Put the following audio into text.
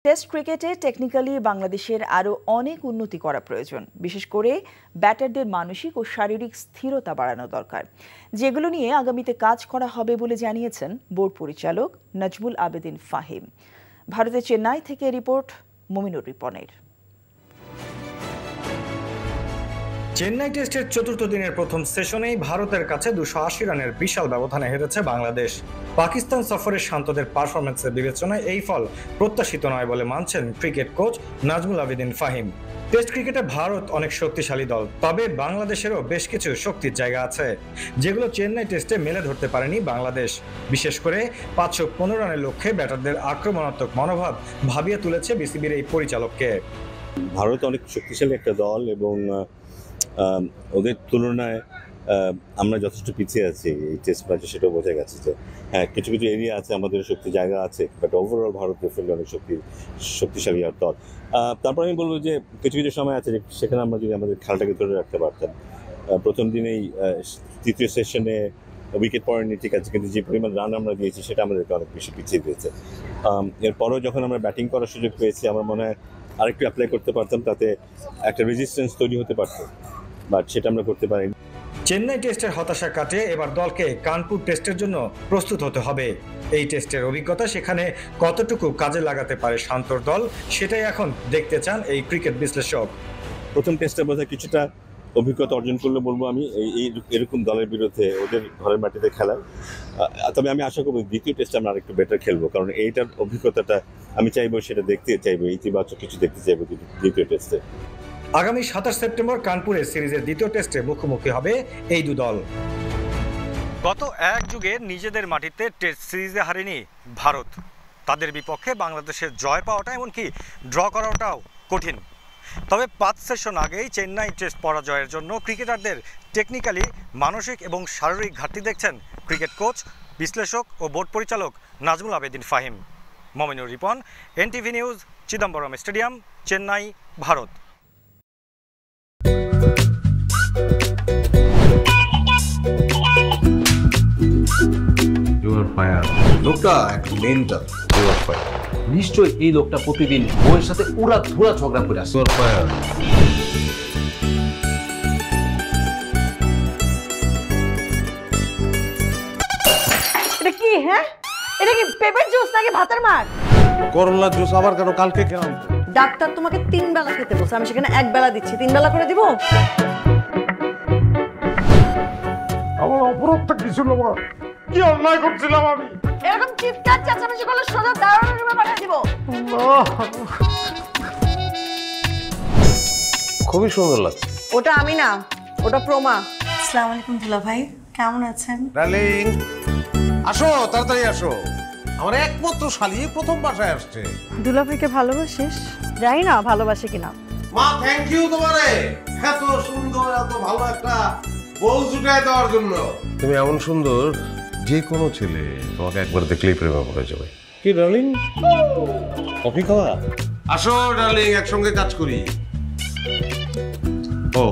Test ক্রিকেটে technically বাংলাদেশের আরও অনেক উন্নতি করা প্রয়োজন, বিশেষ করে ব্যাটারদের মানসিক ও শারীরিক স্থিরতা বাড়ানো দরকার, যেগুলো নিয়ে আগামীতে কাজ করা হবে বলে জানিয়েছেন বোর্ড পরিচালক নাজমুল আবেদিন ফাহিম। ভারতের চেন্নাই থেকে রিপোর্ট মমিনুর রিপনের। চেন্নাই টেস্টের চতুর্থ দিনের প্রথম সেশনেই ভারতের কাছে 280 রানের বিশাল ব্যবধানে হেরেছে বাংলাদেশ। পাকিস্তান সফরের শান্তদের পারফরম্যান্সের বিবেচনায় এই ফল প্রত্যাশিত নয় বলে মানছেন cricket coach Nazmul Abedin Fahim. Test ক্রিকেটে ভারত অনেক শক্তিশালী দল, তবে বাংলাদেশেরও বেশ কিছু শক্তির জায়গা আছে, যেগুলো চেন্নাই টেস্টে মেলে ধরতে পারেনি বাংলাদেশ। বিশেষ করে 515 রানের লক্ষ্যে ব্যাটারদের আক্রমণাত্মক মনোভাব ভাবিয়ে তুলেছে বিসিবির এই পরিচালককে। ভারত অনেক শক্তিশালী একটা দল এবং ওদের তুলনায় আমরা যথেষ্ট পিছিয়ে আছি এই টেস্ট ম্যাচে, সেটাও বোঝা গেছে যে হ্যাঁ কিছু কিছু এরিয়া আছে আমাদের শক্তি জায়গা আছে, বাট ওভারঅল ভারত ডেফিনেটলি অনেক শক্তিশালী আর দল। তারপর আমি বলবো যে কিছু কিছু সময় আছে সেখানে আমরা যদি আমাদের খেলাটাকে ধরে রাখতে পারতাম। প্রথম দিনেই তৃতীয় সেশনে উইকেট পড়েনি ঠিক আছে, কিন্তু যে পরিমাণ রান আমরা দিয়েছি সেটা আমাদেরকে অনেক বেশি পিছিয়ে দিয়েছে। এরপরও যখন আমরা ব্যাটিং করার সুযোগ পেয়েছি আমার মনে হয় আরেকটু অ্যাপ্লাই করতে পারতাম, তাতে একটা রেজিস্ট্যান্স তৈরি হতে পারতো, বাট সেটা আমরা করতে পারিনি। চেন্নাই টেস্টের হতাশা কাটিয়ে এবার দলকে কানপুর টেস্টের জন্য প্রস্তুত হতে হবে। এই টেস্টের অভিজ্ঞতা সেখানে কতটুকু কাজে লাগাতে পারে শান্তর দল, সেটাই এখন দেখতে চান এই ক্রিকেট বিশ্লেষক। প্রথম টেস্টে বোধহয় কিছুটা অভিজ্ঞতা অর্জন করলে বলবো আমি এরকম দলের বিরুদ্ধে ওদের ঘরের মাটিতে খেলা। তবে আমি আশা করবো দ্বিতীয় টেস্টে আমরা আরেকটু বেটার খেলবো, কারণ এইটার অভিজ্ঞতাটা আমি চাইবো, সেটা দেখতে চাইবো, ইতিবাচক কিছু দেখতে চাইবো দ্বিতীয় টেস্টে। আগামী 27 সেপ্টেম্বর কানপুরে সিরিজের দ্বিতীয় টেস্টে মুখোমুখি হবে এই দু দল। গত এক যুগে নিজেদের মাটিতে টেস্ট সিরিজে হারেনি ভারত। তাদের বিপক্ষে বাংলাদেশের জয় পাওয়াটা এমনকি ড্র করাটাও কঠিন। তবে 5 সেশন আগেই চেন্নাই টেস্ট পরাজয়ের জন্য ক্রিকেটারদের টেকনিক্যালি মানসিক এবং শারীরিক ঘাটতি দেখছেন ক্রিকেট কোচ, বিশ্লেষক ও বোর্ড পরিচালক Nazmul Abedin Fahim. Mominur Ripon, NTV news, Chidambaram stadium, Chennai, Bharat. লোকটা নিশ্চয়ই এই লোকটা প্রতিদিন বউয়ের সাথে উড়া ধুরা ঝগড়া করে আসে। এটা কি? হ্যাঁ, এটা কি পেঁপের জুস নাকি ভাতের মার? করলার জুস আবার কেন? কালকে কেন? ডাক্তার তোমাকে 3 বেলা খেতে বলছে, আমি সেখানে 1 বেলা দিচ্ছি, 3 বেলা করে দিব। আমার অপরাধটা কি ছিল? কি অন্যায় করছিলাম আমি? এরকম চিৎকার চেঁচামেচি করলে সোজা দারুণ রুমে পাঠিয়ে দিব। খুবই সুন্দর লাগছে। ওটা আমি না, ওটা প্রমা। আসসালামু আলাইকুম দুলা ভাই, কেমন আছেন? ডার্লিং আসো, তাড়াতাড়ি আসো। আমার একমাত্র শালি প্রথম বাসায় আসছে। দুলা ভাইকে ভালোবাসিস? জানি না ভালোবাসে কিনা। মা থ্যাংক ইউ তোমারে, এত সুন্দর এত ভালো একটা বউ জুটায় দেওয়ার জন্য। তুমি এমন সুন্দর, যে কোনো ছেলে তোমাকে একবার দেখলেই প্রেমে পড়ে যাবে। কি ডার্লিং, কফি খাওয়া? আসো ডার্লিং, একসঙ্গে কাজ করি। ও